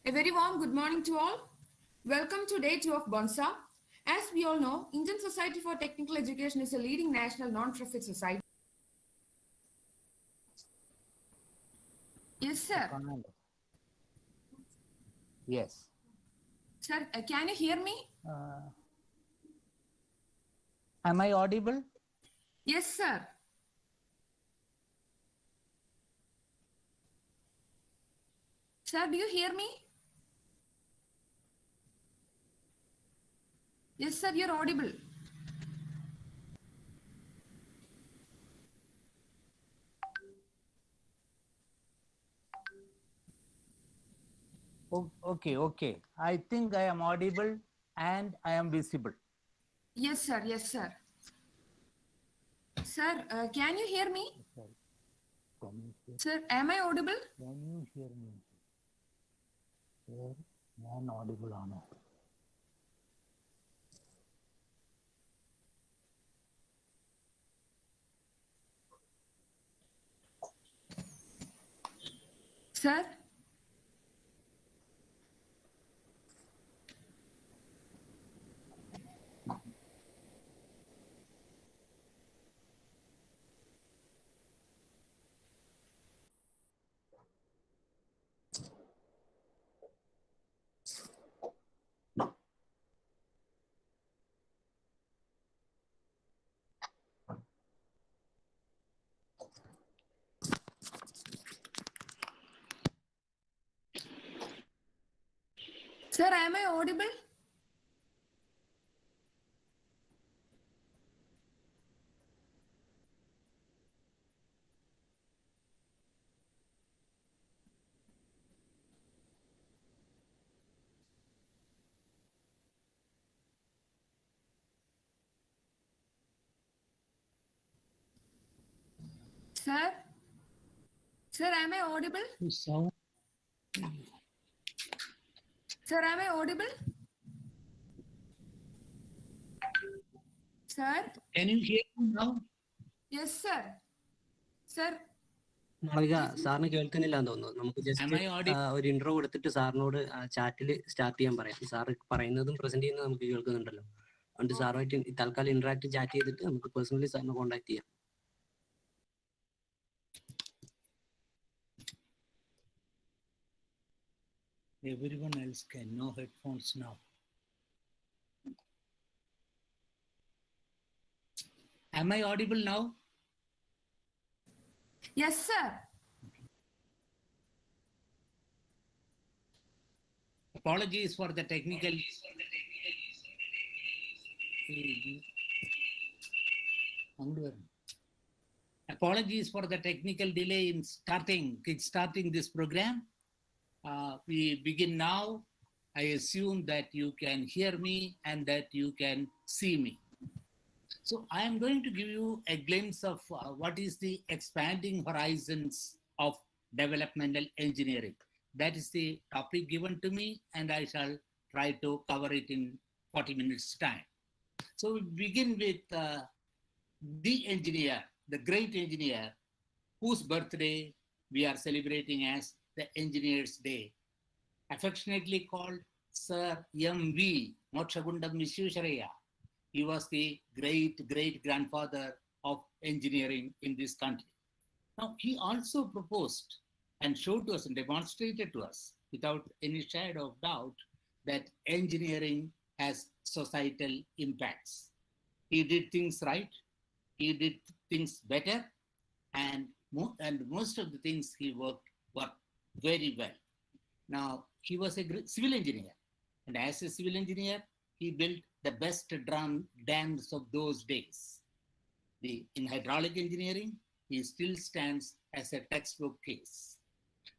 A very warm good morning to all. Welcome to day 2 of Bonsa. As we all know, Indian Society for Technical Education is a leading national non-profit society. Yes, sir. Command. Yes. Sir, can you hear me? Am I audible? Yes, sir. Sir, do you hear me? Yes, sir, you're audible. Okay. I think I am audible and I am visible. Yes, sir. Yes, sir. Sir, can you hear me? Sir, am I audible? Can you hear me? ഞാൻ audible ആണോ? Sir? Sir, am I audible? Sir? Sir, am I audible? Sound. Sir, am I audible? Sir? Can you hear me now? Yes, sir. Sir? Malavika സാറിന് കേൾക്കുന്നില്ലാന്ന് തോന്നുന്നു. നമുക്ക് just ഒരു intro കൊടുത്തിട്ട് സാറിനോട് ചാറ്റിൽ start ചെയ്യാൻ പറയാം. സാർ പറയുന്നതും പ്രസന്റ് ചെയ്യുന്നതും നമുക്ക് കേൾക്കുന്നുണ്ടല്ലോ. അതുകൊണ്ട് സാറുമായിട്ട് തൽക്കാലം ഇന്ററാക്ട് ചാറ്റ് ചെയ്തിട്ട് നമുക്ക് പേഴ്സണലി സാറിനെ കോൺടാക്ട് ചെയ്യാം. Everyone else can. No headphones now. Am I audible now? Yes, sir. Apologies for the technical. Apologies for the technical delay in kickstarting this program. We begin now. I assume that you can hear me and that you can see me. So I am going to give you a glimpse of what is the expanding horizons of developmental engineering. That is the topic given to me, and I shall try to cover it in 40 minutes time. So we begin with the engineer, the great engineer, whose birthday we are celebrating as the Engineers Day, affectionately called Sir M.V. Motshagundam Visvesvaraya. He was the great-grandfather of engineering in this country. Now, he also proposed and showed to us and demonstrated to us, without any shadow of doubt, that engineering has societal impacts. He did things right, he did things better, and most of the things he worked very well. Now, he was a civil engineer, and as a civil engineer, he built the best dams of those days. In hydraulic engineering, he still stands as a textbook case.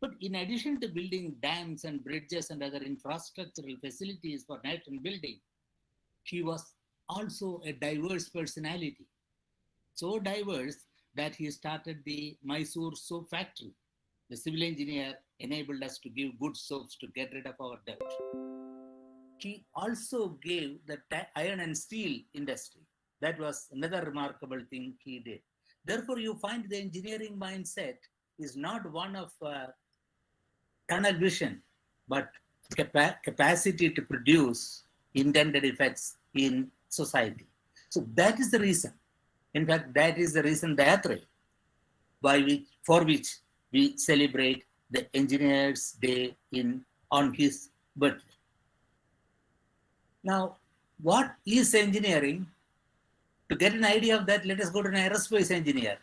But in addition to building dams and bridges and other infrastructural facilities for nation building, he was also a diverse personality. So diverse that he started the Mysore soap factory. The civil engineer enabled us to give good soaps to get rid of our debt. He also gave the iron and steel industry. That was another remarkable thing he did. Therefore, you find the engineering mindset is not one of tunnel vision, but capacity to produce intended effects in society. So that is the reason. In fact, that is the reason, the Yatra, for which we celebrate the Engineers' Day on his birthday. Now, what is engineering? To get an idea of that, let us go to an aerospace engineer.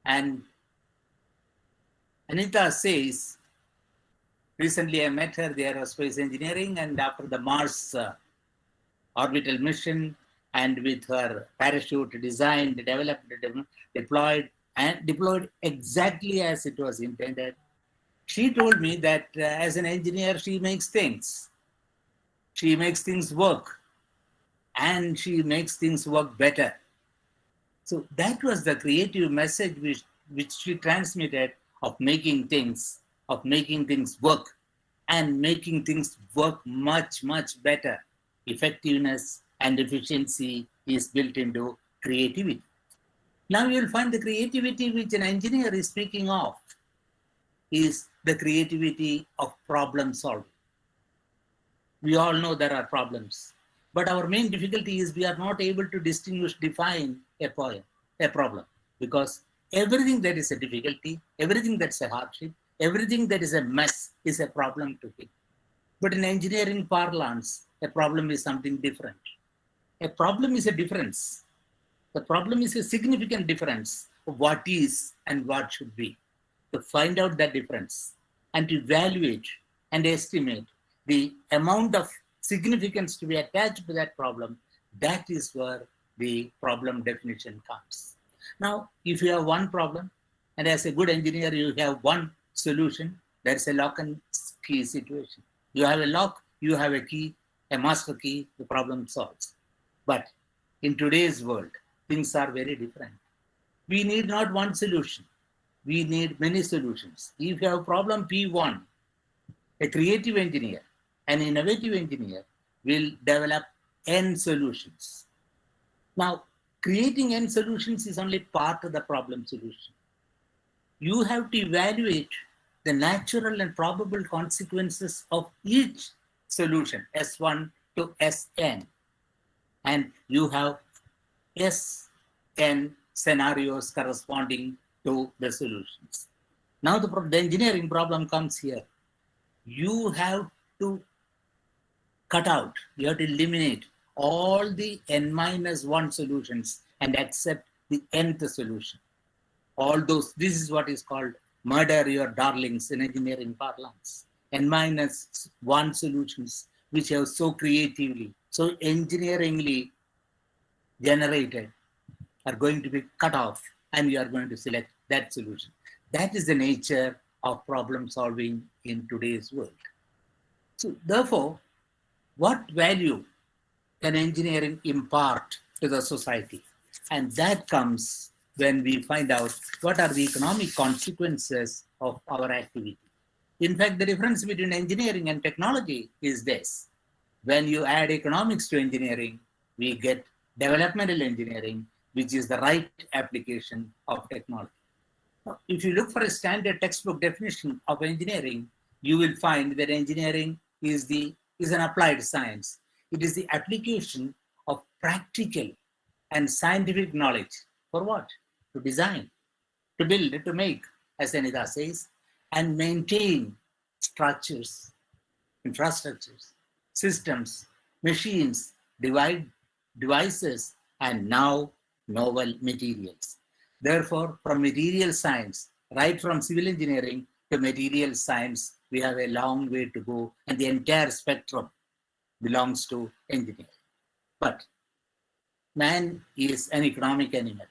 And Anita says, recently I met her, the aerospace engineering, and after the Mars orbital mission, and with her parachute designed, developed, deployed exactly as it was intended, she told me that as an engineer, she makes things. She makes things work, and she makes things work better. So that was the creative message which she transmitted of making things work, and making things work much, much better. Effectiveness and efficiency is built into creativity. Now you'll find the creativity which an engineer is speaking of is the creativity of problem solving. We all know there are problems, but our main difficulty is we are not able to define a problem, because everything that is a difficulty, everything that's a hardship, everything that is a mess is a problem to him. But in engineering parlance, a problem is something different. A problem is a difference. The problem is a significant difference of what is and what should be. To find out that difference and to evaluate and estimate the amount of significance to be attached to that problem, that is where the problem definition comes. Now, if you have one problem, and as a good engineer, you have one solution, that's a lock and key situation. You have a lock, you have a key, a master key, the problem solves. But in today's world, things are very different. We need not one solution. We need many solutions. If you have problem P1, a creative engineer, an innovative engineer will develop N solutions. Now, creating N solutions is only part of the problem solution. You have to evaluate the natural and probable consequences of each solution, S1 to Sn. And you have Sn scenarios corresponding to the solutions. Now the engineering problem comes here. You have to cut out, you have to eliminate all the n-1 solutions and accept the nth solution. All those, this is what is called murder your darlings in engineering parlance. N-1 solutions which have so creatively, so engineeringly generated are going to be cut off, and you are going to select that solution. That is the nature of problem solving in today's world. So therefore, what value can engineering impart to the society? And that comes when we find out what are the economic consequences of our activity. In fact, the difference between engineering and technology is this. When you add economics to engineering, we get developmental engineering, which is the right application of technology. If you look for a standard textbook definition of engineering, you will find that engineering is an applied science. It is the application of practical and scientific knowledge. For what? To design, to build, to make, as Anita says, and maintain structures, infrastructures, systems, machines, devices, and now novel materials. Therefore, from material science, right from civil engineering to material science, we have a long way to go, and the entire spectrum belongs to engineering. But man is an economic animal.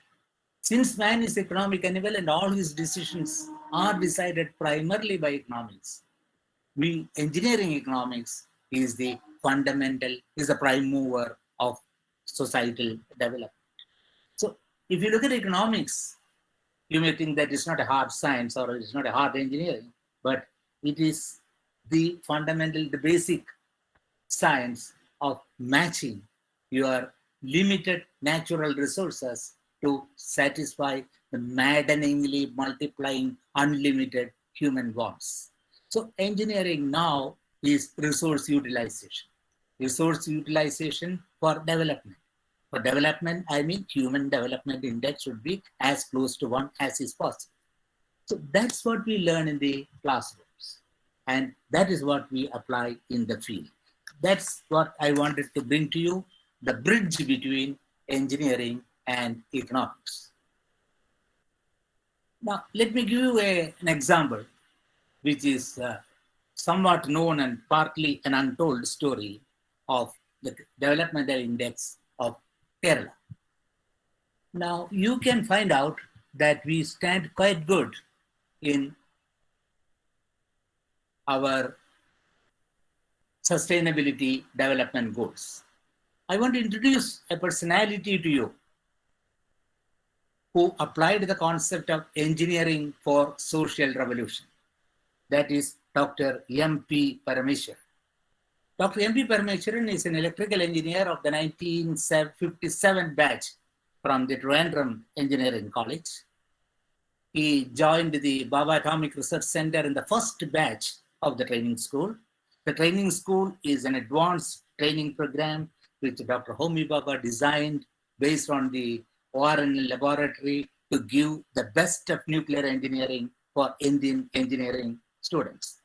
Since man is an economic animal and all his decisions are decided primarily by economics, engineering economics is the prime mover of societal development. So if you look at economics, you may think that it's not a hard science or it's not a hard engineering, but it is the basic science of matching your limited natural resources to satisfy the maddeningly multiplying unlimited human wants. So engineering now is resource utilization. Resource utilization for development. For development, I mean human development index should be as close to 1 as is possible. So that's what we learn in the classrooms. And that is what we apply in the field. That's what I wanted to bring to you, the bridge between engineering and economics. Now, let me give you an example, which is somewhat known and partly an untold story of the developmental index of Kerala. Now, you can find out that we stand quite good in our sustainability development goals. I want to introduce a personality to you who applied the concept of engineering for social revolution. That is Dr. M.P. Parameswaran. Dr. M.P. Parameswaran is an electrical engineer of the 1957 batch from the Trivandrum Engineering College. He joined the Baba Atomic Research Center in the first batch of the training school. The training school is an advanced training program which Dr. Homi Baba designed based on the ORN laboratory to give the best of nuclear engineering for Indian engineering students.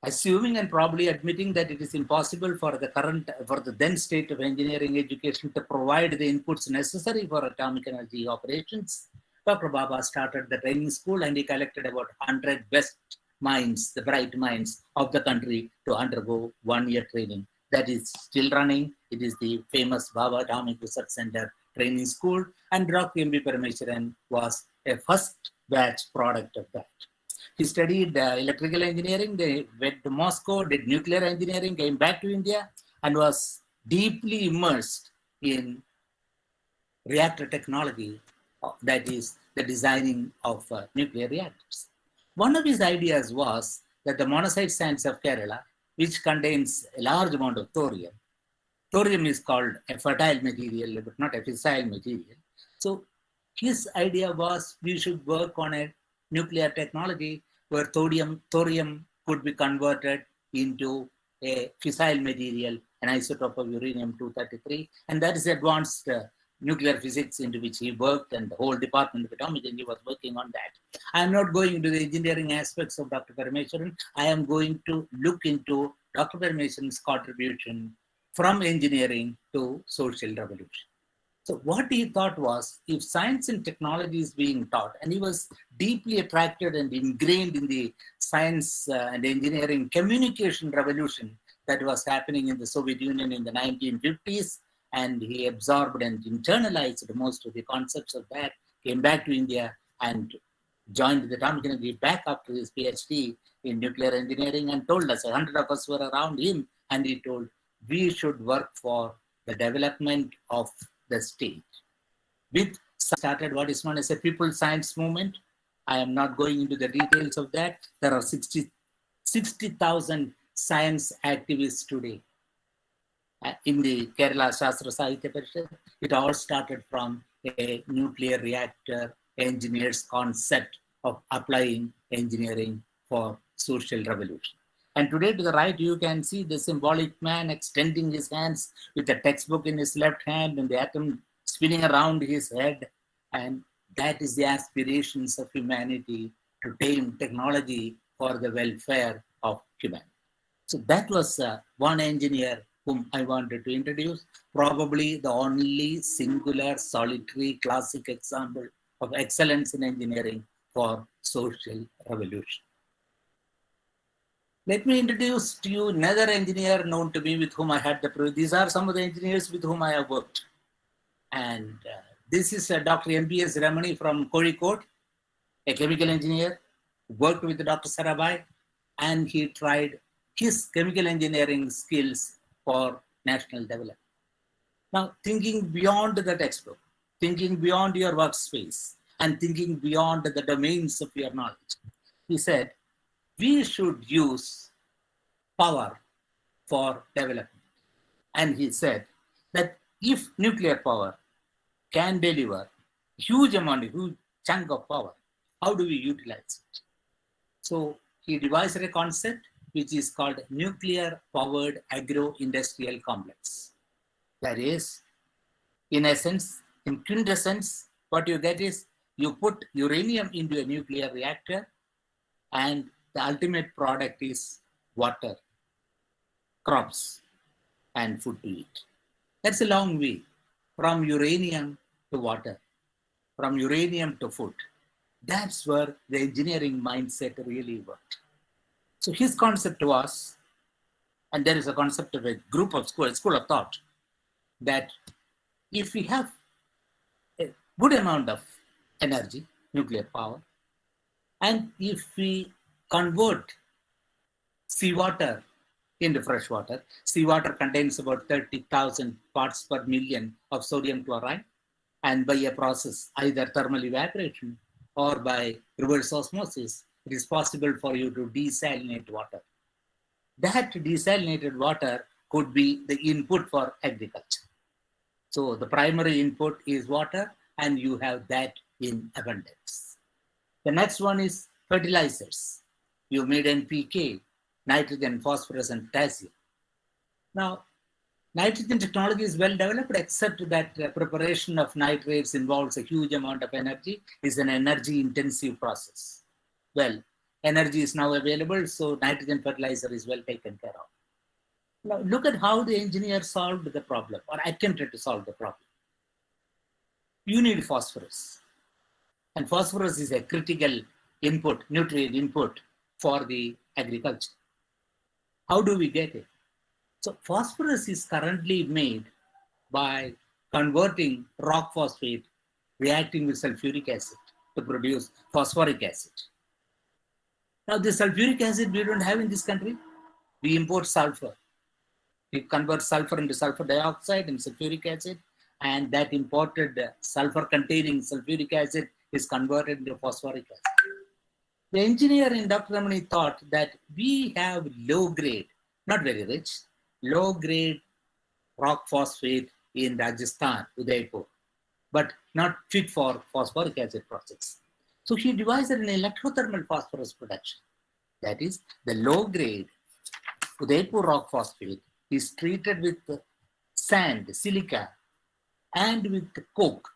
Assuming and probably admitting that it is impossible for the then state of engineering education to provide the inputs necessary for atomic energy operations, Dr. Baba started the training school and he collected about 100 best minds, the bright minds of the country to undergo 1-year training. That is still running. It is the famous Baba Atomic Research Center training school, and Dr. M.P. Parameswaran was a first batch product of that. He studied electrical engineering, they went to Moscow, did nuclear engineering, came back to India, and was deeply immersed in reactor technology, that is the designing of nuclear reactors. One of his ideas was that the monazite sands of Kerala, which contains a large amount of thorium, thorium is called a fertile material, but not a fissile material. So his idea was we should work on a nuclear technology where thorium could be converted into a fissile material, an isotope of uranium-233, and that is advanced nuclear physics into which he worked, and the whole department of atomic energy was working on that. I am not going into the engineering aspects of Dr. Parameswaran. I am going to look into Dr. Parameswaran's contribution from engineering to social revolution. So what he thought was, if science and technology is being taught, and he was deeply attracted and ingrained in the science and engineering communication revolution that was happening in the Soviet Union in the 1950s, and he absorbed and internalized most of the concepts of that, came back to India and joined the atomic energy back after his PhD in nuclear engineering, and told us, 100 of us were around him, and he told, we should work for the development of the state. With started what is known as a people science movement. I am not going into the details of that. There are 60,000 science activists today in the Kerala Shastra Sahitya Parishad. It all started from a nuclear reactor engineer's concept of applying engineering for social revolution. And today to the right, you can see the symbolic man extending his hands with a textbook in his left hand and the atom spinning around his head. And that is the aspirations of humanity to tame technology for the welfare of humanity. So that was one engineer whom I wanted to introduce, probably the only singular, solitary, classic example of excellence in engineering for social revolution. Let me introduce to you another engineer known to me with whom I had the privilege. These are some of the engineers with whom I have worked. And this is Dr. M.B.S. Ramani from Kozhikode, a chemical engineer, worked with Dr. Sarabhai, and he tried his chemical engineering skills for national development. Now, thinking beyond the textbook, thinking beyond your workspace, and thinking beyond the domains of your knowledge, he said, we should use power for development. And he said that if nuclear power can deliver huge chunk of power, how do we utilize it? So he devised a concept which is called nuclear powered agro-industrial complex. That is, in essence, in quintessence, what you get is you put uranium into a nuclear reactor and the ultimate product is water, crops, and food to eat. That's a long way from uranium to water, from uranium to food. That's where the engineering mindset really worked. So his concept was, and there is a concept of a group of school of thought, that if we have a good amount of energy, nuclear power, and if we convert seawater into fresh water, seawater contains about 30,000 parts per million of sodium chloride, and by a process, either thermal evaporation or by reverse osmosis, it is possible for you to desalinate water. That desalinated water could be the input for agriculture. So the primary input is water, and you have that in abundance. The next one is fertilizers. You made NPK, nitrogen, phosphorus, and potassium. Now, nitrogen technology is well developed, except that preparation of nitrates involves a huge amount of energy. It's an energy-intensive process. Well, energy is now available, so nitrogen fertilizer is well taken care of. Now, look at how the engineer solved the problem, or attempted to solve the problem. You need phosphorus. And phosphorus is a critical input, nutrient input for the agriculture. How do we get it? So phosphorus is currently made by converting rock phosphate, reacting with sulfuric acid to produce phosphoric acid. Now the sulfuric acid we don't have in this country. We import sulfur. We convert sulfur into sulfur dioxide and sulfuric acid, and that imported sulfur containing sulfuric acid is converted into phosphoric acid. The engineer in Dr. Ramani thought that we have low grade, not very rich, low grade rock phosphate in Rajasthan, Udaipur, but not fit for phosphoric acid process. So he devised an electrothermal phosphorus production. That is, the low grade Udaipur rock phosphate is treated with sand, silica, and with coke,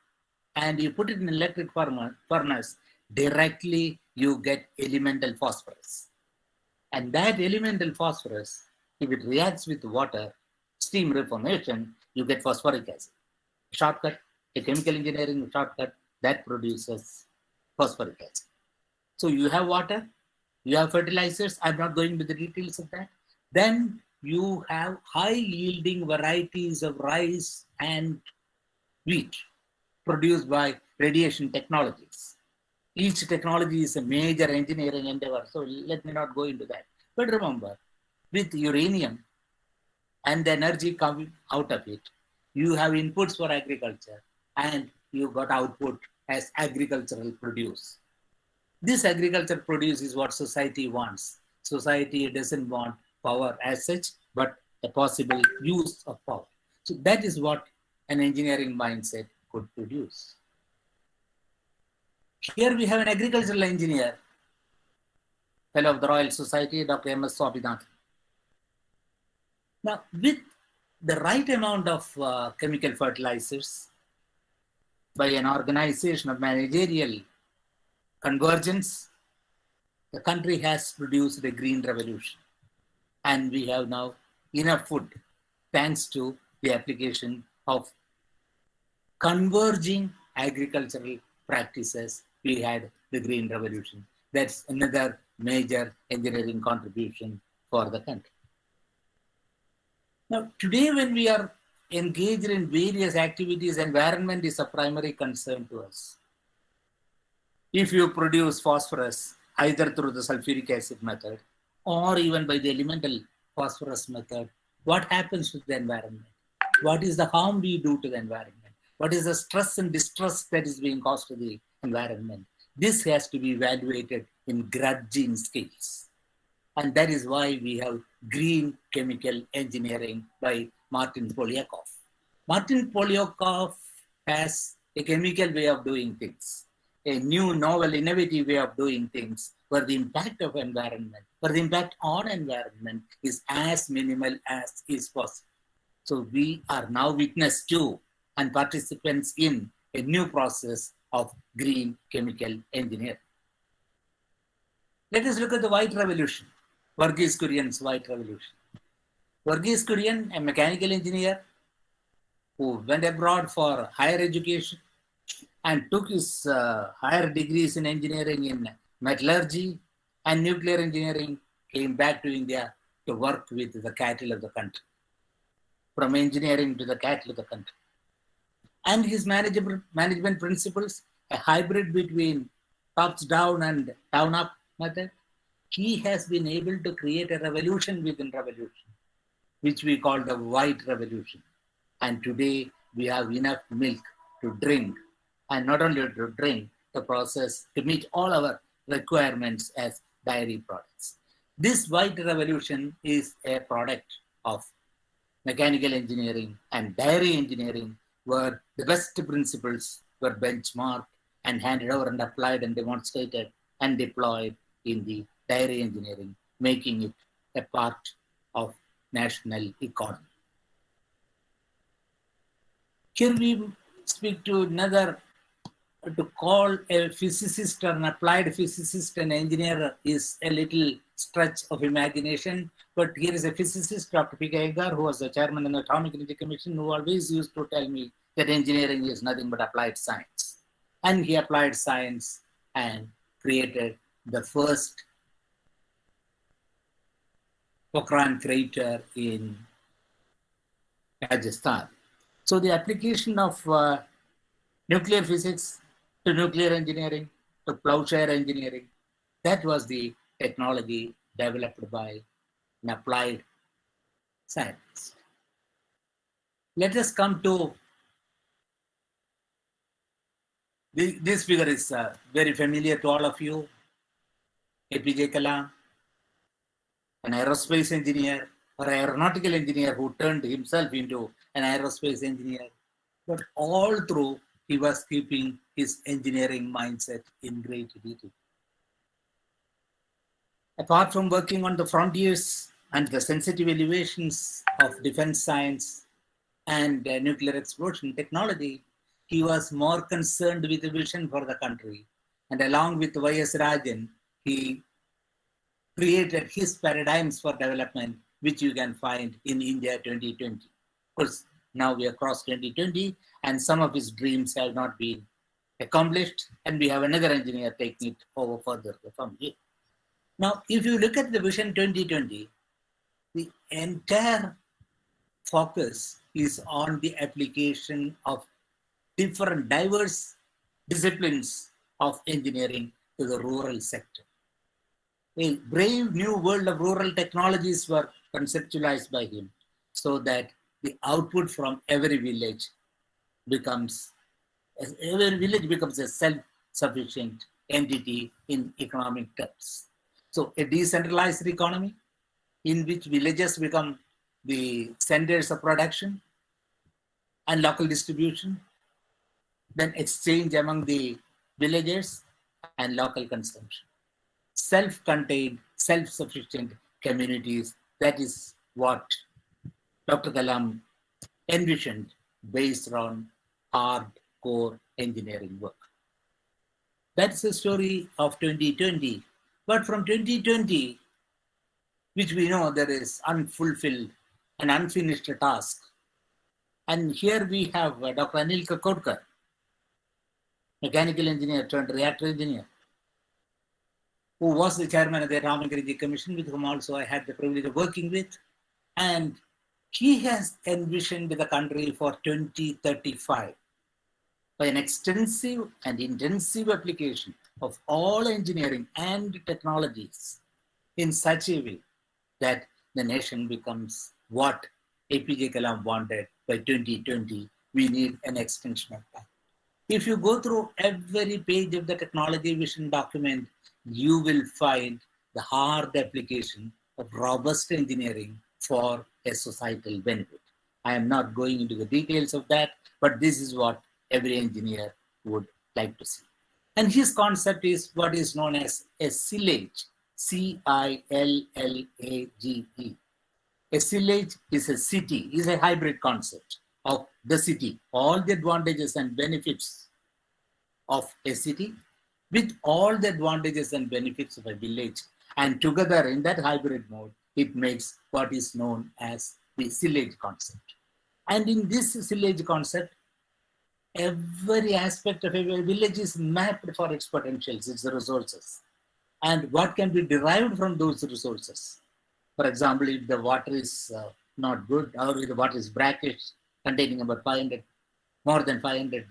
and you put it in an electric furnace, directly you get elemental phosphorus. And that elemental phosphorus, if it reacts with water, steam reformation, you get phosphoric acid. Shortcut, a chemical engineering shortcut that produces phosphoric acid. So you have water, you have fertilizers, I'm not going into the details of that. Then you have high yielding varieties of rice and wheat produced by radiation technologies. Each technology is a major engineering endeavor, so let me not go into that. But remember, with uranium and the energy coming out of it, you have inputs for agriculture and you got output as agricultural produce. This agricultural produce is what society wants. Society doesn't want power as such, but a possible use of power. So that is what an engineering mindset could produce. Here we have an agricultural engineer, fellow of the Royal Society, Dr. M.S. Swaminathan. Now, with the right amount of chemical fertilizers, by an organization of managerial convergence, the country has produced a green revolution. And we have now enough food thanks to the application of converging agricultural practices. We had the green revolution. That's another major engineering contribution for the country. Now, today when we are engaged in various activities, environment is a primary concern to us. If you produce phosphorus, either through the sulfuric acid method or even by the elemental phosphorus method, what happens to the environment? What is the harm we do to the environment? What is the stress and distress that is being caused to the environment? This has to be evaluated in grudging scales. And that is why we have green chemical engineering by Martin Polyakov. Martin Polyakov has a chemical way of doing things. a new, novel, innovative way of doing things where the impact of environment, where the impact on environment is as minimal as is possible. So we are now witness to and participants in a new process of green chemical engineering. Let us look at the white revolution, Varghese Kurian's white revolution. Varghese Kurian, a mechanical engineer who went abroad for higher education and took his higher degrees in engineering in metallurgy and nuclear engineering, came back to India to work with the cattle of the country, from engineering to the cattle of the country. And his management principles, a hybrid between tops down and down up method, he has been able to create a revolution within revolution, which we call the white revolution. And today we have enough milk to drink, and not only to drink, the process to meet all our requirements as dairy products. This white revolution is a product of mechanical engineering and dairy engineering, where the best principles were benchmarked and handed over and applied and demonstrated and deployed in the dairy engineering, making it a part of national economy. Here we speak to another, to call a physicist or an applied physicist an engineer is a little stretch of imagination, but here is a physicist, Dr. P.K. Egar, who was the chairman of the Atomic Energy Commission, who always used to tell me that engineering is nothing but applied science. And he applied science and created the first Pokhran crater in Rajasthan. So the application of nuclear physics to nuclear engineering to plowshare engineering, that was the technology developed by an applied scientist. Let us come to this figure is very familiar to all of you. APJ Kalam, an aerospace engineer or aeronautical engineer who turned himself into an aerospace engineer, but all through he was keeping his engineering mindset in great detail. Apart from working on the frontiers and the sensitive elevations of defense science and nuclear explosion technology, he was more concerned with the vision for the country. And along with Y.S. Rajan, he created his paradigms for development, which you can find in India 2020. Of course, now we are across 2020, and some of his dreams have not been accomplished, and we have another engineer taking it over further from here. Now, if you look at the Vision 2020, the entire focus is on the application of different diverse disciplines of engineering to the rural sector. A brave new world of rural technologies were conceptualized by him so that the output from every village becomes a self-sufficient entity in economic terms. So a decentralized economy in which villages become the centers of production and local distribution, then exchange among the villagers and local consumption. Self-contained, self-sufficient communities, that is what Dr. Kalam envisioned based on hardcore engineering work. That's the story of 2020. But from 2020, which we know there is unfulfilled and unfinished task. And here we have Dr. Anil Kakodkar, mechanical engineer turned reactor engineer, who was the chairman of the Atomic Energy Commission, with whom also I had the privilege of working with. And he has envisioned the country for 2035 by an extensive and intensive application of all engineering and technologies in such a way that the nation becomes what APJ Kalam wanted by 2020. We need an extension of time. If you go through every page of the technology vision document, you will find the hard application of robust engineering for a societal benefit. I am not going into the details of that, but this is what every engineer would like to see. And his concept is what is known as a sillage, C-I-L-L-A-G-E. A sillage is a city, is a hybrid concept of the city, all the advantages and benefits of a city with all the advantages and benefits of a village. And together in that hybrid mode, it makes what is known as the sillage concept. And in this sillage concept, every aspect of a village is mapped for its potentials, its resources, and what can be derived from those resources. For example, if the water is not good, or if the water is brackish, containing about 500, more than 500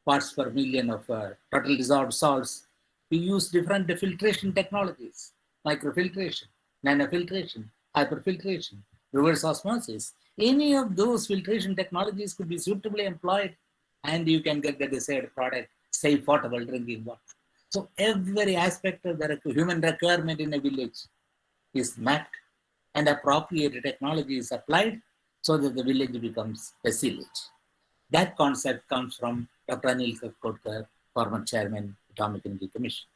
parts per million of total dissolved salts, we use different filtration technologies, microfiltration, nanofiltration, hyperfiltration, reverse osmosis. Any of those filtration technologies could be suitably employed, and you can get the desired product, safe, potable drinking water. So every aspect of the human requirement in a village is mapped, and appropriate technology is applied so that the village becomes a village. That concept comes from Dr. Anil Kotkar, former chairman, Atomic Energy Commission.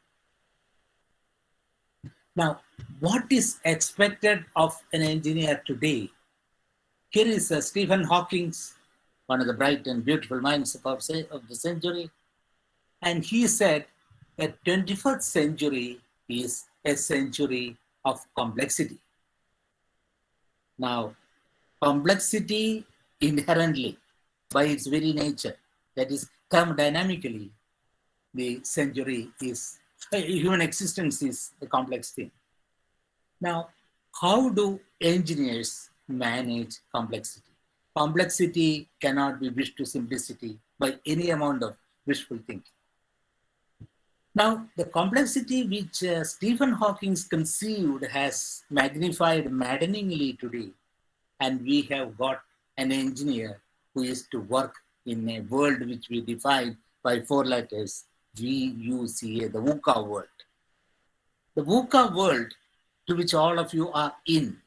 Now, what is expected of an engineer today? Here is Stephen Hawking, one of the bright and beautiful minds of the century. And he said that 21st century is a century of complexity. Now, complexity inherently, by its very nature, that is thermodynamically, the century is, human existence is a complex thing. Now, how do engineers manage complexity? Complexity cannot be wished to simplicity by any amount of wishful thinking. Now, the complexity which Stephen Hawking conceived has magnified maddeningly today, and we have got an engineer who is to work in a world which we define by 4 letters, VUCA, the VUCA world. The VUCA world to which all of you are in,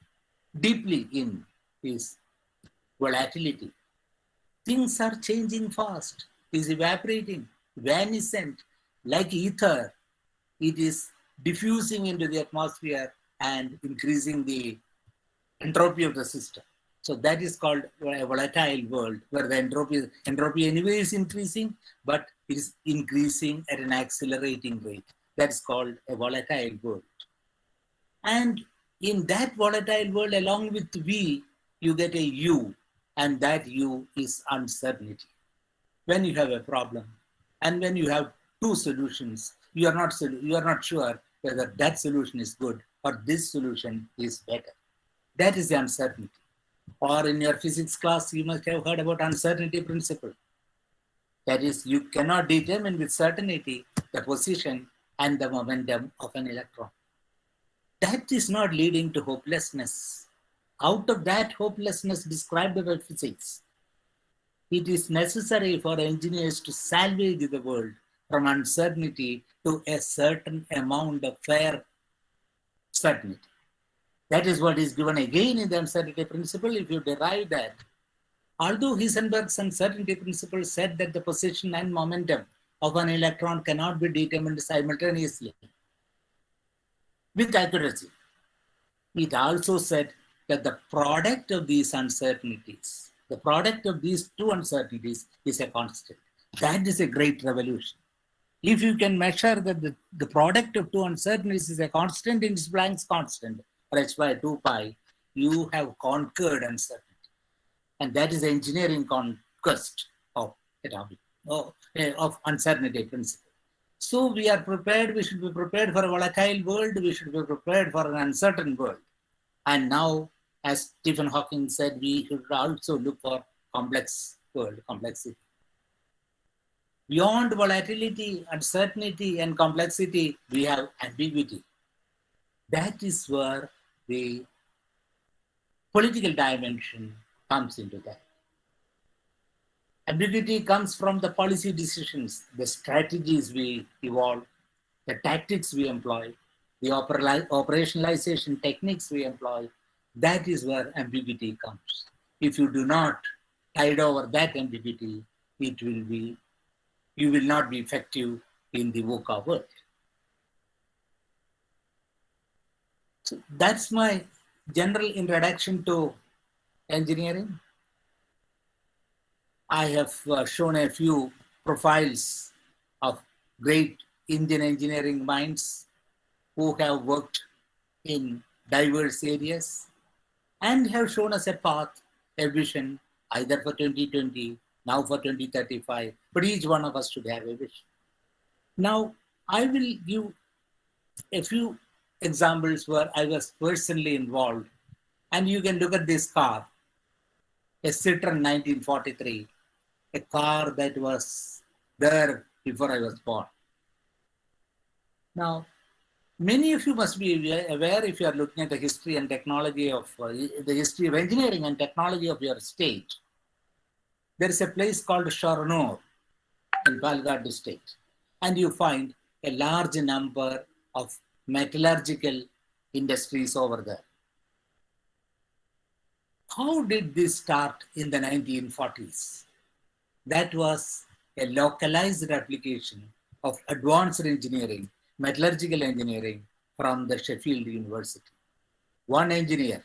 deeply in, is volatility. Things are changing fast, is evaporating, evanescent, like ether. It is diffusing into the atmosphere and increasing the entropy of the system. So that is called a volatile world, where the entropy anyway is increasing, but it is increasing at an accelerating rate. That is called a volatile world. And in that volatile world, along with V, you get a U, and that U is uncertainty. When you have a problem, and when you have 2 solutions, you are not sure whether that solution is good or this solution is better. That is the uncertainty. Or in your physics class, you must have heard about uncertainty principle. That is, you cannot determine with certainty the position and the momentum of an electron. That is not leading to hopelessness. Out of that hopelessness described by physics, it is necessary for engineers to salvage the world from uncertainty to a certain amount of fair certainty. That is what is given again in the uncertainty principle. If you derive that, although Heisenberg's uncertainty principle said that the position and momentum of an electron cannot be determined simultaneously with accuracy, it also said that the product of these uncertainties, the product of these 2 uncertainties is a constant. That is a great revolution. If you can measure that the product of 2 uncertainties is a constant in Planck's constant, or h by 2 pi, you have conquered uncertainty. And that is the engineering conquest of atomic, of uncertainty principle. So we are prepared, we should be prepared for a volatile world, we should be prepared for an uncertain world. And now, as Stephen Hawking said, we should also look for complex world, complexity. Beyond volatility, uncertainty, and complexity, we have ambiguity. That is where the political dimension comes into that. Ambiguity comes from the policy decisions, the strategies we evolve, the tactics we employ, the operationalization techniques we employ. That is where ambiguity comes. If you do not tide over that ambiguity, you will not be effective in the VUCA world. So that's my general introduction to engineering. I have shown a few profiles of great Indian engineering minds who have worked in diverse areas and have shown us a path, a vision, either for 2020, now for 2035, but each one of us should have a vision. Now, I will give a few examples where I was personally involved, and you can look at this car, a Citroen 1943, a car that was there before I was born. Now, many of you must be aware, if you are looking at the history and technology of the history of engineering and technology of your state, there is a place called Sharnoor in Balghat district, and you find a large number of metallurgical industries over there. How did this start in the 1940s? That was a localized application of advanced engineering, metallurgical engineering from the Sheffield University. One engineer,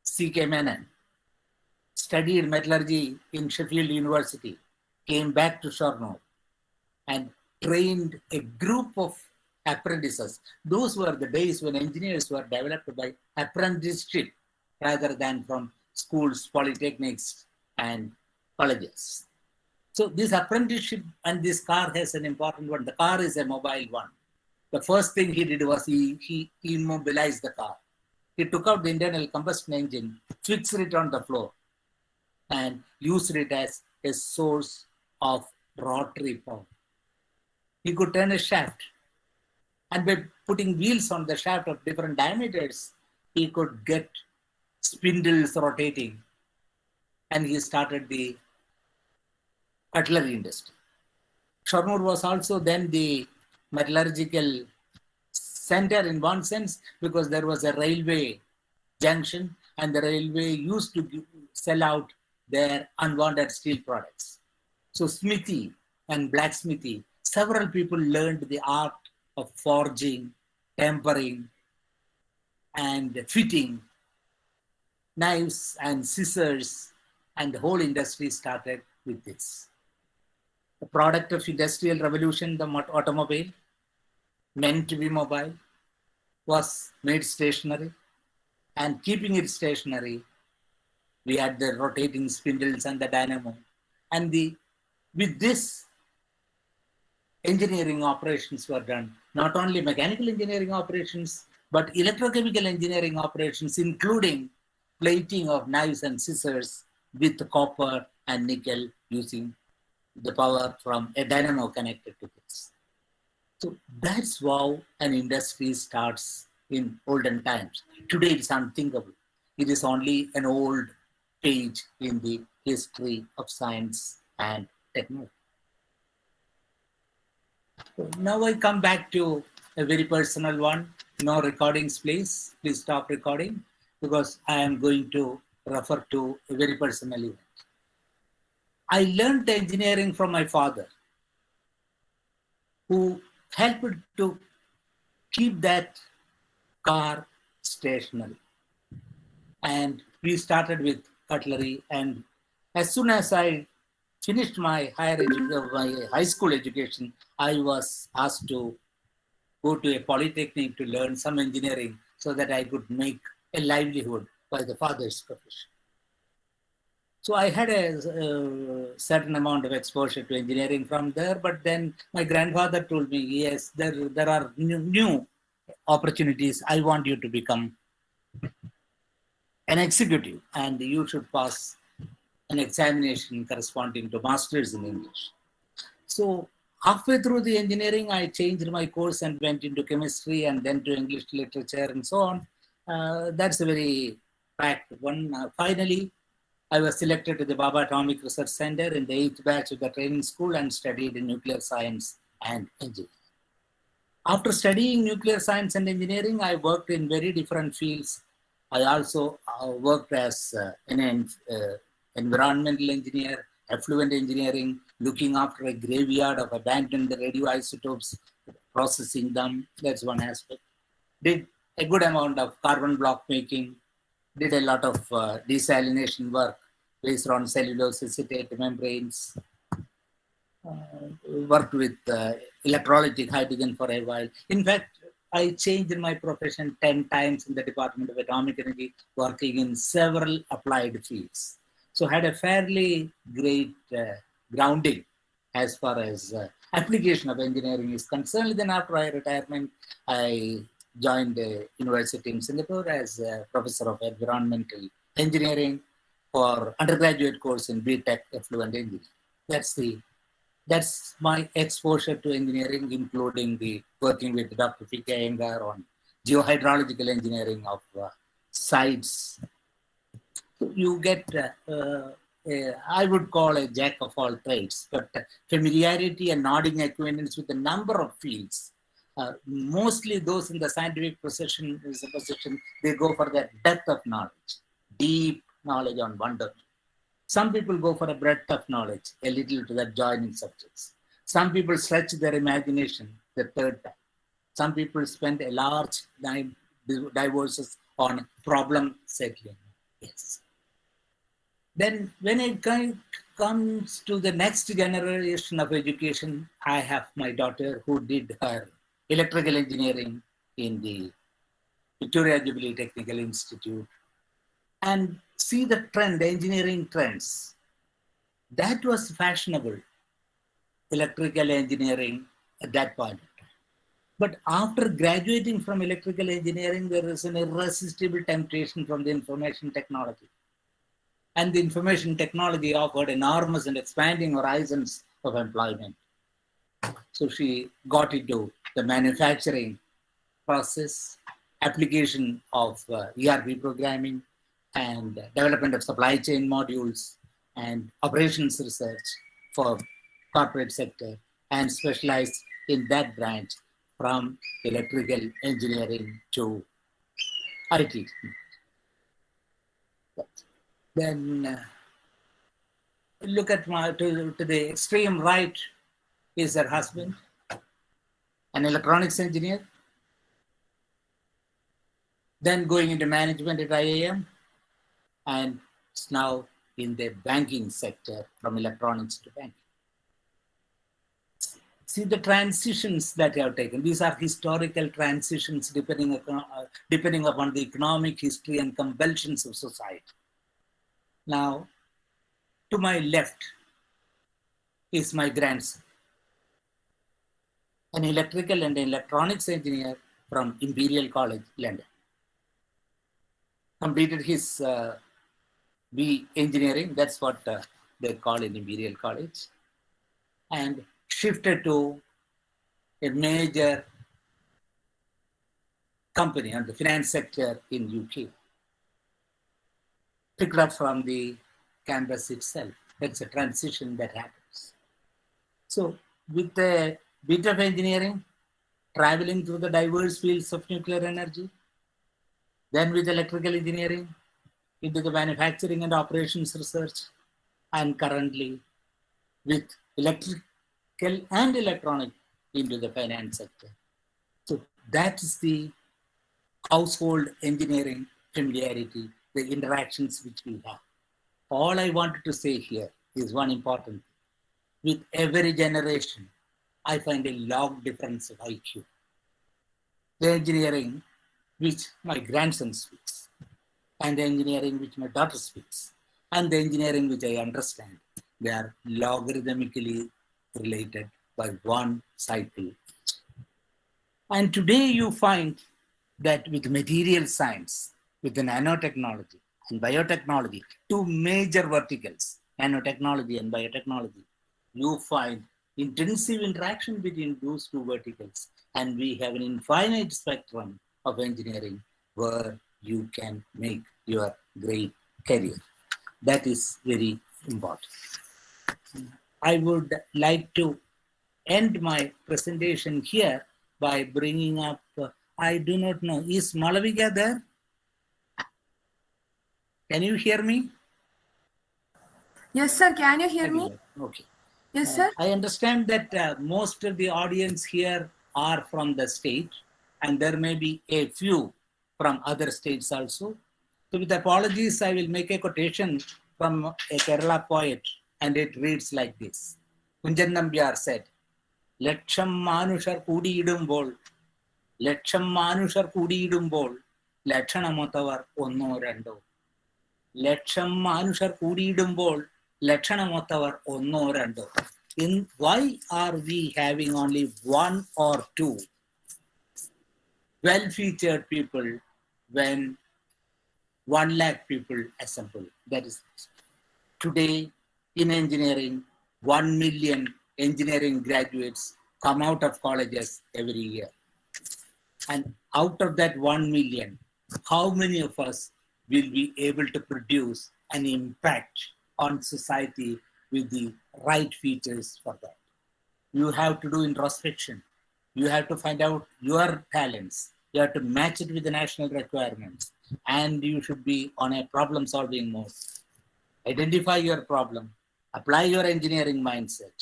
C.K. Menon, studied metallurgy in Sheffield University, came back to Sharnoor and trained a group of apprentices. Those were the days when engineers were developed by apprenticeship rather than from schools, polytechnics, and colleges. So this apprenticeship and this car has an important one. The car is a mobile one. The first thing he did was he immobilized the car. He took out the internal combustion engine, fixed it on the floor, and used it as a source of rotary power. He could turn a shaft, and by putting wheels on the shaft of different diameters, he could get spindles rotating, and he started the cutlery industry. Sharnoor was also then the metallurgical center in one sense, because there was a railway junction and the railway used to sell out their unwanted steel products. So smithy and blacksmithy, several people learned the art of forging, tempering, and fitting knives and scissors, and the whole industry started with this. The product of industrial revolution, the automobile, meant to be mobile, was made stationary, and keeping it stationary, we had the rotating spindles and the dynamo. And with this, engineering operations were done, not only mechanical engineering operations, but electrochemical engineering operations, including plating of knives and scissors with copper and nickel using the power from a dynamo connected to this. So that's how an industry starts in olden times. Today it's unthinkable. It is only an old page in the history of science and technology. So now I come back to a very personal one. No recordings, please. Please stop recording, because I am going to refer to a very personal event. I learned engineering from my father, who helped to keep that car stationary. And we started with cutlery, and as soon as I finished my high school education, I was asked to go to a polytechnic to learn some engineering so that I could make a livelihood by the father's profession. So I had a certain amount of exposure to engineering from there, but then my grandfather told me, yes, there are new opportunities. I want you to become an executive, and you should pass an examination corresponding to Masters in English. So halfway through the engineering, I changed my course and went into chemistry and then to English literature and so on. That's a very fact one. Finally, I was selected to the Baba Atomic Research Center in the 8th batch of the training school and studied in nuclear science and engineering. After studying nuclear science and engineering, I worked in very different fields. I also worked as an environmental engineer, effluent engineering, looking after a graveyard of abandoned radioisotopes, processing them. That's one aspect. Did a good amount of carbon block making, did a lot of desalination work based on cellulose acetate membranes, worked with electrolytic hydrogen for a while. In fact, I changed my profession 10 times in the Department of Atomic Energy, working in several applied fields. So had a fairly great grounding as far as application of engineering is concerned. Then after my retirement, I joined a university in Singapore as a professor of environmental engineering for undergraduate course in BTech effluent engineering. That's my exposure to engineering, including the working with Dr. P.K. Iyengar on geohydrological engineering of sites. You get, I would call a jack of all trades, but familiarity and nodding acquaintance with a number of fields. Mostly those in the scientific position, they go for that depth of knowledge, deep knowledge on one domain. Some people go for a breadth of knowledge, a little to the adjoining subjects. Some people stretch their imagination the third time. Some people spend a large diverses on problem settling. Yes. Then when it comes to the next generation of education, I have my daughter who did her electrical engineering in the Victoria Jubilee Technical Institute. And see the trend, engineering trends. That was fashionable, electrical engineering at that point. But after graduating from electrical engineering, there is an irresistible temptation from the information technology. And the information technology offered enormous and expanding horizons of employment. So she got into the manufacturing process, application of ERP programming, and development of supply chain modules and operations research for corporate sector, and specialized in that branch from electrical engineering to IT. Then look at to the extreme right is her husband, an electronics engineer, then going into management at IAM, and now in the banking sector from electronics to banking. See the transitions that you have taken. These are historical transitions depending upon the economic history and compulsions of society. Now, to my left is my grandson, an electrical and electronics engineer from Imperial College, London. Completed his B engineering, that's what they call in Imperial College, and shifted to a major company on the finance sector in UK. Picked up from the campus itself. That's a transition that happens. So with a bit of engineering, traveling through the diverse fields of nuclear energy, then with electrical engineering, into the manufacturing and operations research, and currently with electrical and electronic into the finance sector. So that is the household engineering familiarity, the interactions which we have. All I wanted to say here is one important thing. With every generation, I find a log difference of IQ. The engineering which my grandson speaks, and the engineering which my daughter speaks, and the engineering which I understand, they are logarithmically related by one cycle. And today you find that with material science, with the nanotechnology and biotechnology, two major verticals, nanotechnology and biotechnology, you find intensive interaction between those two verticals, and we have an infinite spectrum of engineering where you can make your great career. That is very important. I would like to end my presentation here by bringing up, I do not know, is Malavika there? Can you hear me? Yes, sir. Can you hear me? Okay. Yes, sir. I understand that most of the audience here are from the state, and there may be a few from other states also. So with apologies, I will make a quotation from a Kerala poet, and it reads like this. Kunjan Nambyar said, Leksham Manushar Kudiidumbol, Leksham Manushar Kudiidumbol, Lakshanamatavar Onno Rando. ലക്ഷം മനുഷ്യർ കൂടിയിടുമ്പോൾ ലക്ഷണമൊത്തവർ ഒന്നോ രണ്ടോ. Why are we having only one or two well-featured people when 1 lakh people assemble? That is, today in engineering, 1 million engineering graduates come out of colleges every year. And out of that 1 million, how many of us will be able to produce an impact on society with the right features for that? You have to do introspection. You have to find out your talents. You have to match it with the national requirements. And you should be on a problem-solving mode. Identify your problem. Apply your engineering mindset.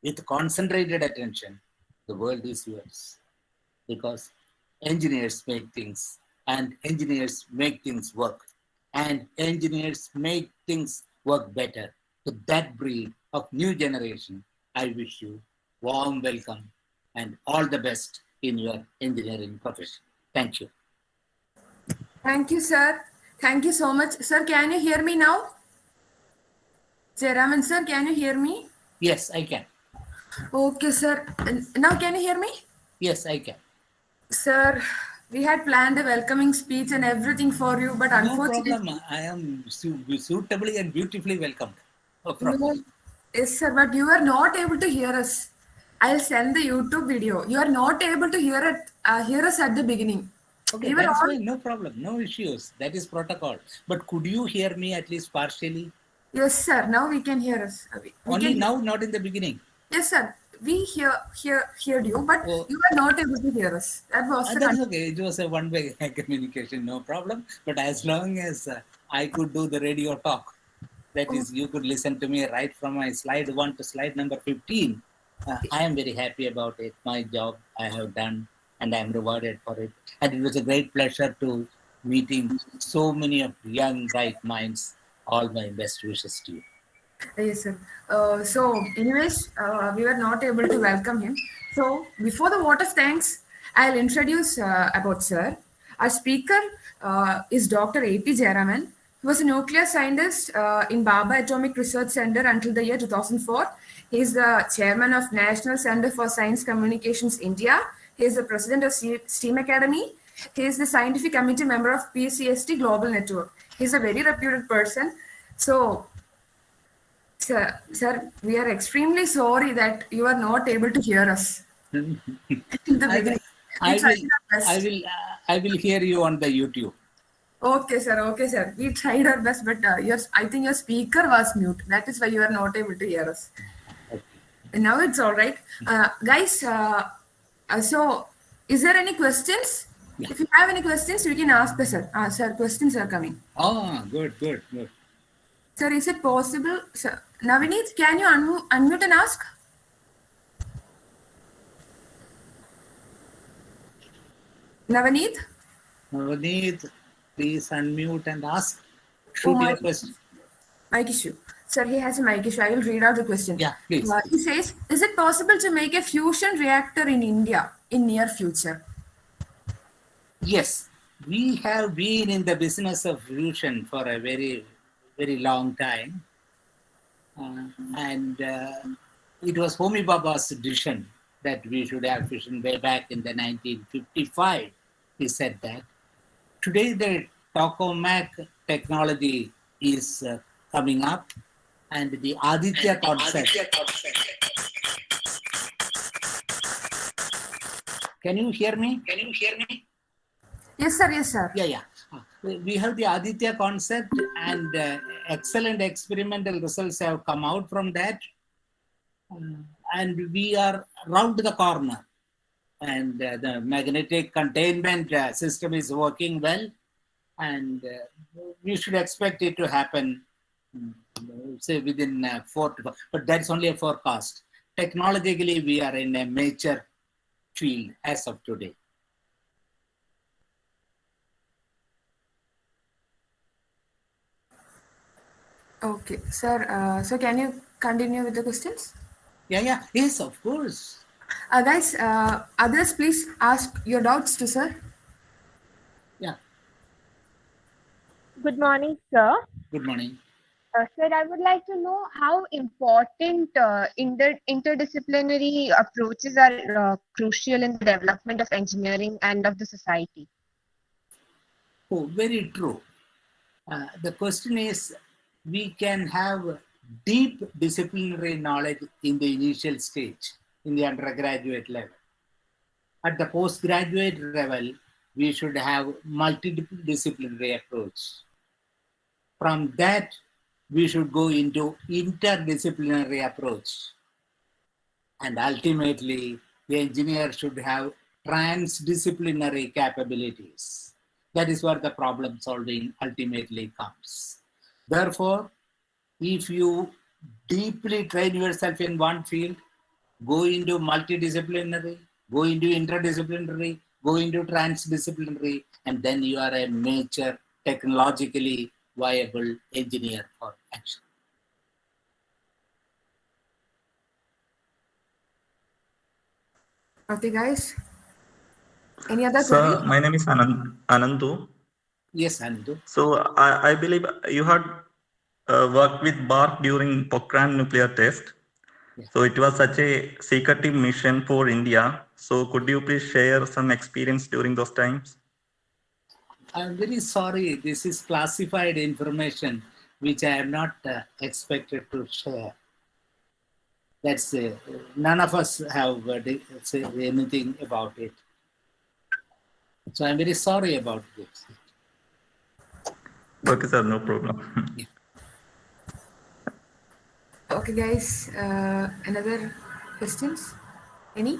With concentrated attention, the world is yours. Because engineers make things, and engineers make things work, and engineers make things work better. To that breed of new generation, I wish you warm welcome and all the best in your engineering profession. Thank you. Thank you, sir. Thank you so much. Sir, can you hear me now? Jayaraman, sir, can you hear me? Yes, I can. Okay, sir. Now can you hear me? Yes, I can. Sir, we had planned a welcoming speech and everything for you, but unfortunately... No problem. I am suitably and beautifully welcomed. No problem. No, yes, sir, but you are not able to hear us. I'll send the YouTube video. You are not able to hear us at the beginning. Okay, that's fine. No problem. No issues. That is protocol. But could you hear me at least partially? Yes, sir. Now we can hear us. Only now, not in the beginning. Yes, sir. We heard you, but you were not able to hear us. That was that's okay. It was a one-way communication, no problem. But as long as I could do the radio talk, that is, you could listen to me right from my slide 1 to slide number 15. I am very happy about it. My job I have done, and I am rewarded for it. And it was a great pleasure to meeting so many of young, bright minds. All my best wishes to you. Yes, sir. So, anyways, we were not able to welcome him. So, before the vote of thanks, I'll introduce about sir. Our speaker is Dr. A.P. Jayaraman. He was a nuclear scientist in Baba Atomic Research Center until the year 2004. He is the chairman of National Center for Science Communications India. He is the president of STEAM Academy. He is the scientific committee member of PCST Global Network. He is a very reputed person. So, Sir, we are extremely sorry that you are not able to hear us. In the beginning. I will hear you on the YouTube. Okay, sir. Okay, sir. We tried our best, but I think your speaker was mute. That is why you are not able to hear us. Okay. And now it's all right. Guys, so is there any questions? Yeah. If you have any questions, you can ask the sir. Sir, questions are coming. Oh, good. Sir, is it possible? Sir, Navneet, can you unmute and ask? Navneet, please unmute and ask. Shoot your question. Mic issue. Sir, he has a mic issue. I will read out the question. Yeah, please. He says, is it possible to make a fusion reactor in India in near future? Yes, we have been in the business of fusion for a very, very long time. And it was Homi Bhabha's vision that we should have fusion way back in the 1955. He said that. Today, the tokamak technology is coming up, and the Aditya concept. Can you hear me? Yes, sir. Yeah. We have the Aditya concept, and excellent experimental results have come out from that. And we are round the corner. And the magnetic containment system is working well. And we should expect it to happen say within 4 to 5, but that's only a forecast. Technologically, we are in a major field as of today. Okay, sir. So can you continue with the questions? Yes, of course. Guys, others, please ask your doubts to sir. Yeah. Good morning, sir. Good morning. Sir, I would like to know how important interdisciplinary approaches are crucial in the development of engineering and of the society. Oh, very true. The question is, we can have deep disciplinary knowledge in the initial stage, in the undergraduate level. At the postgraduate level, we should have multidisciplinary approach. From that, we should go into interdisciplinary approach. And ultimately, the engineer should have transdisciplinary capabilities. That is where the problem solving ultimately comes. Therefore, if you deeply train yourself in one field, go into multidisciplinary, go into interdisciplinary, go into transdisciplinary, and then you are a major technologically viable engineer for action. Okay, guys. Any other Sir, query? my name is Anandu. Yes, Anandu. So I believe you had worked with BARC during Pokhran nuclear test. Yeah. So it was such a secretive mission for India. So could you please share some experience during those times? I'm very sorry. This is classified information which I am not expected to share. That's none of us have say anything about it. So I'm very sorry about this. Okay, sir, no problem. Yeah. Okay, guys. Another questions? Any?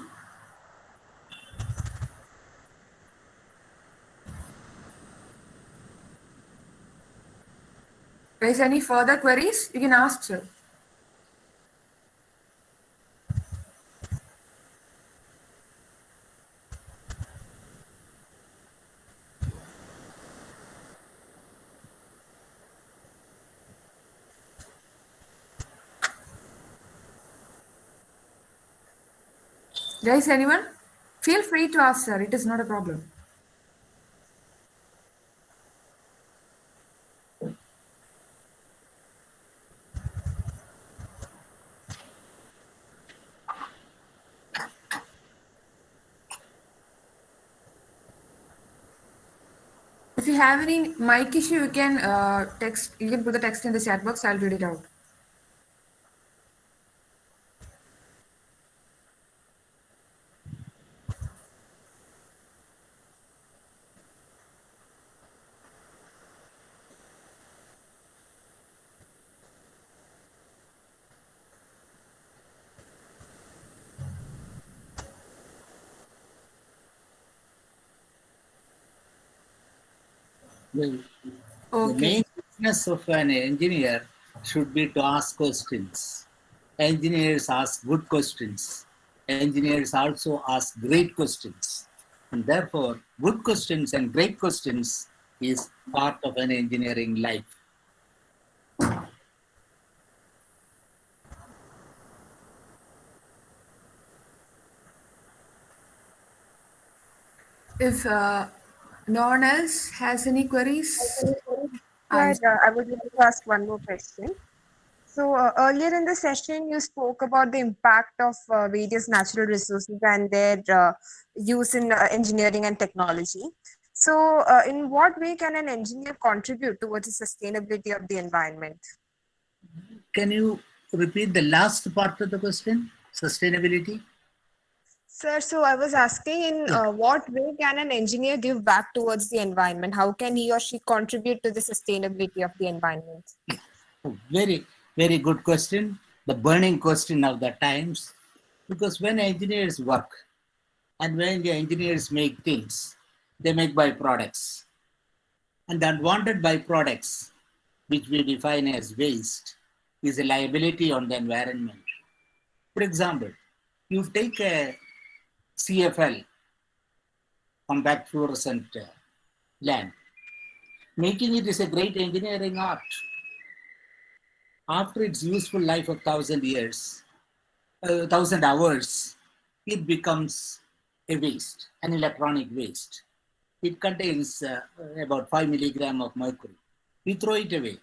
Guys, any further queries? You can ask, sir. Guys, anyone? Feel free to ask, sir. It is not a problem. If you have any mic issue, you can text. You can put the text in the chat box. I'll read it out. The Okay. main business of an engineer should be to ask questions. Engineers ask good questions. Engineers also ask great questions. And therefore, good questions and great questions is part of an engineering life. If no one else has any queries, I would like to ask one more question. So earlier in the session, you spoke about the impact of various natural resources and their use in engineering and technology. So in what way can an engineer contribute towards the sustainability of the environment? Can you repeat the last part of the question? Sustainability? Sir, so I was asking in what way can an engineer give back towards the environment? How can he or she contribute to the sustainability of the environment? Very, very good question. The burning question of the times. Because when engineers work and when the engineers make things, they make byproducts. And the unwanted byproducts, which we define as waste, is a liability on the environment. For example, you take a CFL, compact fluorescent lamp. Making it is a great engineering art. After its useful life of 1,000 years, 1,000 hours, it becomes a waste, an electronic waste. It contains about 5 milligram of mercury. We throw it away,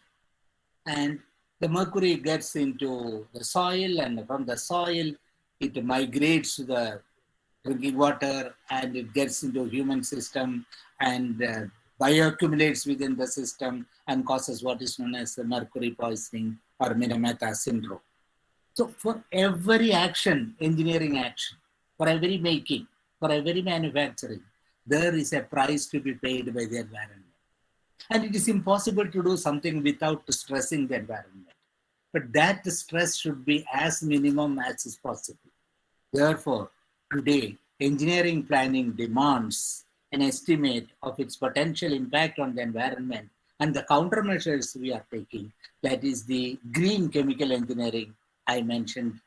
and the mercury gets into the soil, and from the soil, it migrates to the drinking water, and it gets into human system and bioaccumulates within the system and causes what is known as the mercury poisoning or Minamata syndrome. So for every action, engineering action, for every making, for every manufacturing, there is a price to be paid by the environment. And it is impossible to do something without stressing the environment. But that stress should be as minimum as is possible. Therefore, today, engineering planning demands an estimate of its potential impact on the environment and the countermeasures we are taking. That is the green chemical engineering I mentioned.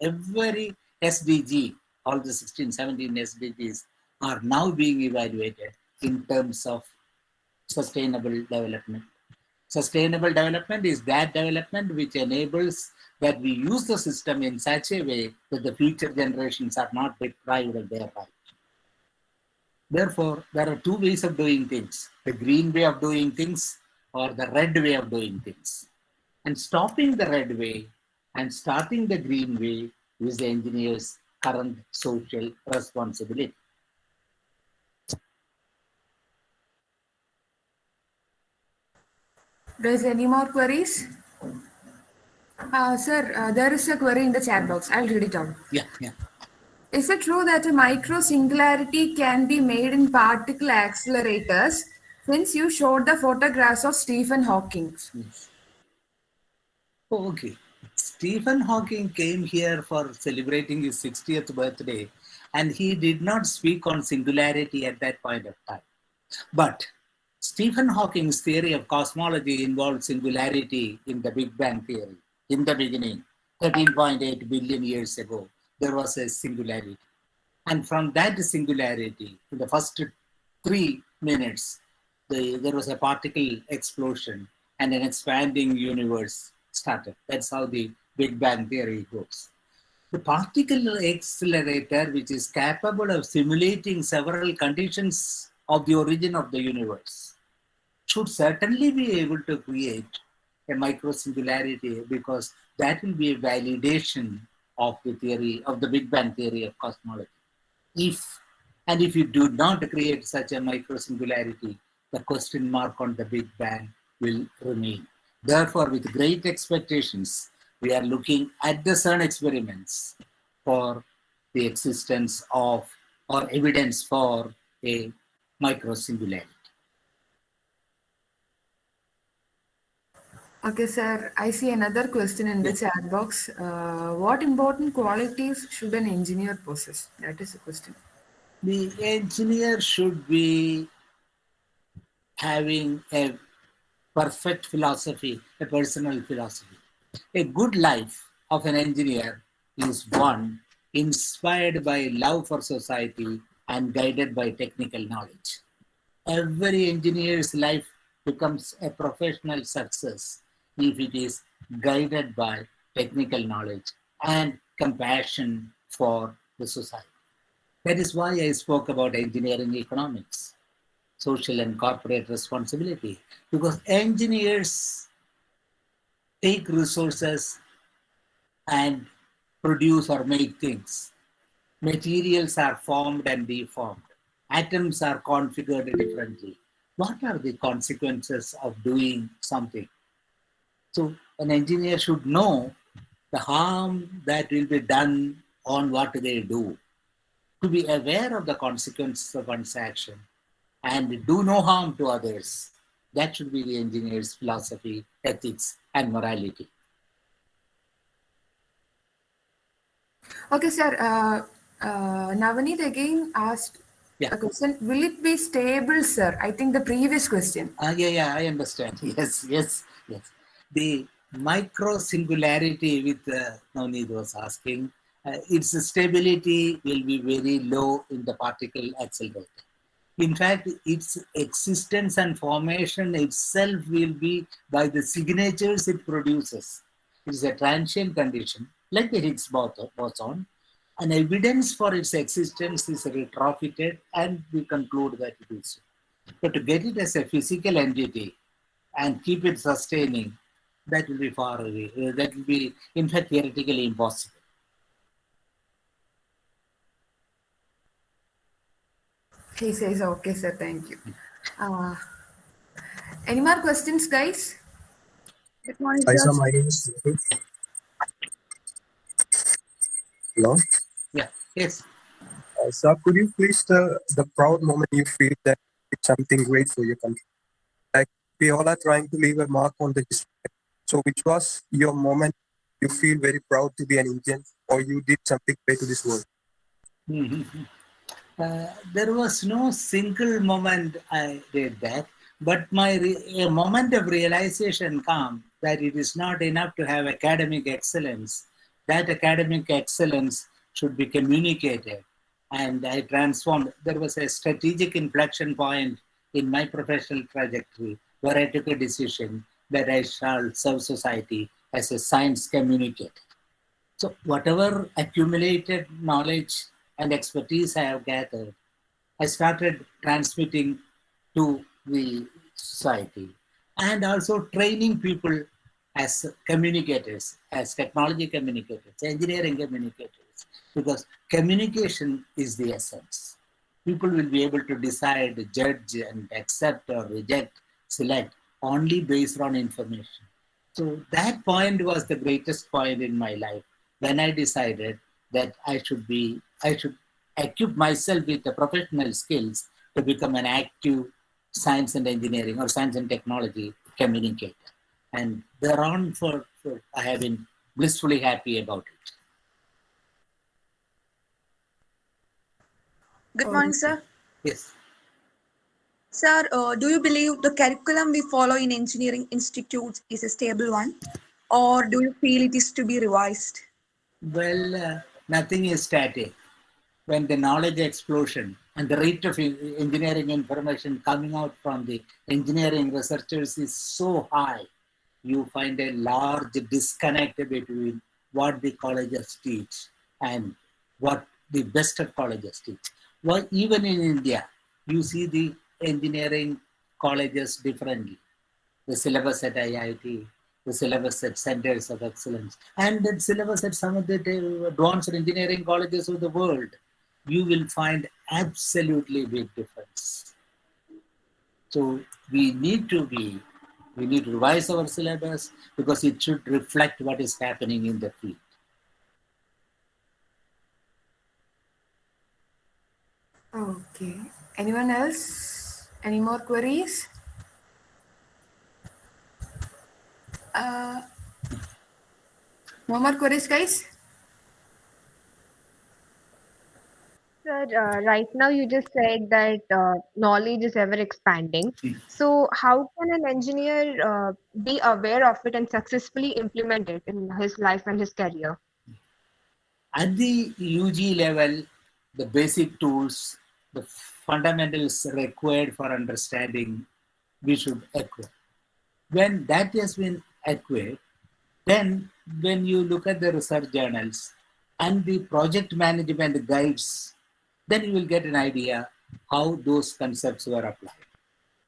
Every SDG, all the 16, 17 SDGs are now being evaluated in terms of sustainable development. Sustainable development is that development which enables that we use the system in such a way that the future generations are not deprived of their rights. Therefore, there are two ways of doing things, the green way of doing things or the red way of doing things. And stopping the red way and starting the green way is the engineer's current social responsibility. Does any more queries? Sir, there is a query in the chat box. I'll read it out. Yeah. Is it true that a micro singularity can be made in particle accelerators? Since you showed the photographs of Stephen Hawking. Yes. Oh, okay. Stephen Hawking came here for celebrating his 60th birthday, and he did not speak on singularity at that point of time. But Stephen Hawking's theory of cosmology involved singularity in the Big Bang theory. In the beginning, 13.8 billion years ago, there was a singularity. And from that singularity, in the first 3 minutes, there was a particle explosion and an expanding universe started. That's how the Big Bang theory goes. The particle accelerator, which is capable of simulating several conditions of the origin of the universe, should certainly be able to create a micro singularity, because that will be a validation of the theory of the Big Bang theory of cosmology. If you do not create such a micro singularity, the question mark on the Big Bang will remain. Therefore, with great expectations, we are looking at the CERN experiments for the existence of or evidence for a micro singularity. Okay, sir. I see another question in the chat box. What important qualities should an engineer possess? That is the question. The engineer should be having a perfect philosophy, a personal philosophy. A good life of an engineer is one inspired by love for society and guided by technical knowledge. Every engineer's life becomes a professional success if it is guided by technical knowledge and compassion for the society. That is why I spoke about engineering economics, social and corporate responsibility, because engineers take resources and produce or make things. Materials are formed and deformed. Atoms are configured differently. What are the consequences of doing something? So an engineer should know the harm that will be done on what they do, to be aware of the consequences of one's action and do no harm to others. That should be the engineer's philosophy, ethics, and morality. Okay, sir. Navaneet again asked a question. Will it be stable, sir? I think the previous question. Yeah, I understand. Yes. The micro singularity with Navneet was asking, its stability will be very low in the particle accelerator. In fact, its existence and formation itself will be by the signatures it produces. It is a transient condition, like the Higgs boson. An evidence for its existence is retrofitted, and we conclude that it is so. But to get it as a physical entity and keep it sustaining, that will be far away. That will be, in fact, theoretically impossible. He says, okay, sir, thank you. Any more questions, guys? Good morning, Hi, sir. sir. My name is Nikhil. Hello. Yeah, yes. Sir, could you please tell the proud moment you feel that it's something great for your country? Like, we all are trying to leave a mark on the history. So, which was your moment you feel very proud to be an Indian, or you did something great to this world? There was no single moment I did that, but a moment of realization came that it is not enough to have academic excellence. That academic excellence should be communicated. And I transformed. There was a strategic inflection point in my professional trajectory where I took a decision that I shall serve society as a science communicator. So whatever accumulated knowledge and expertise I have gathered, I started transmitting to the society and also training people as communicators, as technology communicators, engineering communicators, because communication is the essence. People will be able to decide, judge, and accept or reject, select only based on information. So that point was the greatest point in my life when I decided that I should equip myself with the professional skills to become an active science and engineering or science and technology communicator. And thereon, I have been blissfully happy about it. Good morning, sir. Yes. Sir, do you believe the curriculum we follow in engineering institutes is a stable one, or do you feel it is to be revised? Well, nothing is static. When the knowledge explosion and the rate of engineering information coming out from the engineering researchers is so high, you find a large disconnect between what the colleges teach and what the best of colleges teach. Well, even in India, you see the engineering colleges differently. The syllabus at IIT, the syllabus at centers of excellence, and the syllabus at some of the advanced engineering colleges of the world, you will find absolutely big difference. So we need to revise our syllabus because it should reflect what is happening in the field. Okay. Anyone else? Any more queries? No more queries, guys? Sir, right now you just said that knowledge is ever expanding. So, how can an engineer be aware of it and successfully implement it in his life and his career? At the UG level, the basic tools, the fundamentals required for understanding, we should acquire. When that has been acquired, then when you look at the research journals and the project management guides, then you will get an idea how those concepts were applied.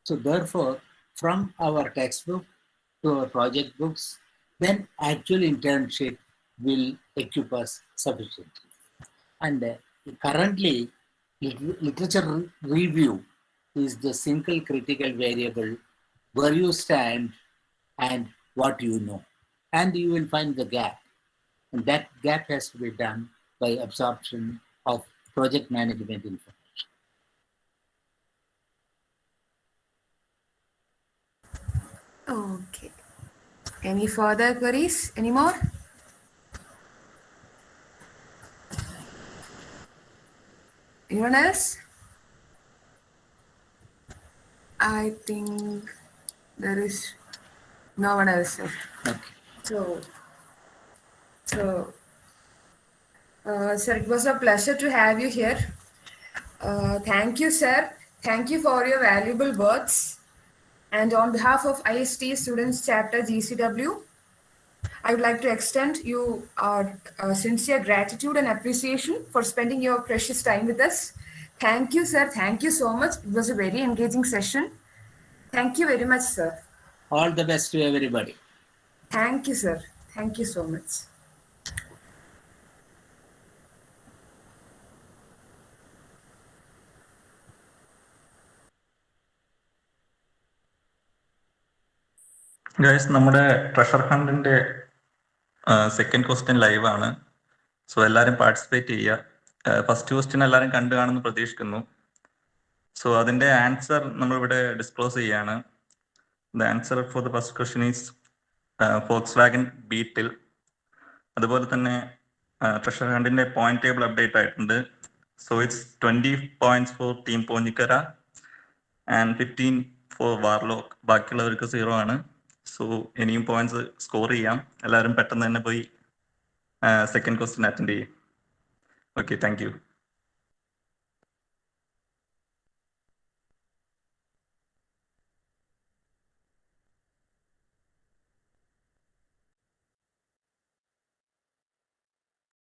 So therefore, from our textbook to our project books, then actual internship will equip us sufficiently. And currently, literature review is the single critical variable where you stand and what you know. And you will find the gap. And that gap has to be done by absorption of project management information. Okay. Any further queries? Any more? Anyone else? I think there is no one else. Sir. Okay. So, sir, it was a pleasure to have you here. Thank you, sir. Thank you for your valuable words. And on behalf of IST Students Chapter GCW, I would like to extend you our sincere gratitude and appreciation for spending your precious time with us. Thank you, sir. Thank you so much. It was a very engaging session. Thank you very much, sir. All the best to everybody. Thank you, sir. Thank you so much. Guys, നമ്മുടെ treasure ഹണ്ടിന്റെ second question live ആണ്. So എല്ലാവരും participate ചെയ്യുക. First question എല്ലാവരും കണ്ടു കാണുമെന്ന് പ്രതീക്ഷിക്കുന്നു. So അതിന്റെ answer നമ്മളിവിടെ ഡിസ്ക്ലോസ് ചെയ്യാണ്. The answer for the first question is Volkswagen Beetle. അതുപോലെ തന്നെ ട്രഷർ ഹണ്ടിന്റെ പോയിന്റ് ടേബിൾ അപ്ഡേറ്റ് ആയിട്ടുണ്ട്. So it's 20 points for team Ponjikkara and 15 for Warlock. ബാക്കിയുള്ളവർക്ക് 0 ആണ്. സോ ഇനിയും പോയിന്റ്സ് സ്കോർ ചെയ്യാം. എല്ലാവരും പെട്ടെന്ന് തന്നെ പോയി സെക്കൻഡ് ക്വസ്റ്റ്യൻ അറ്റൻഡ് ചെയ്യും. Okay, thank you.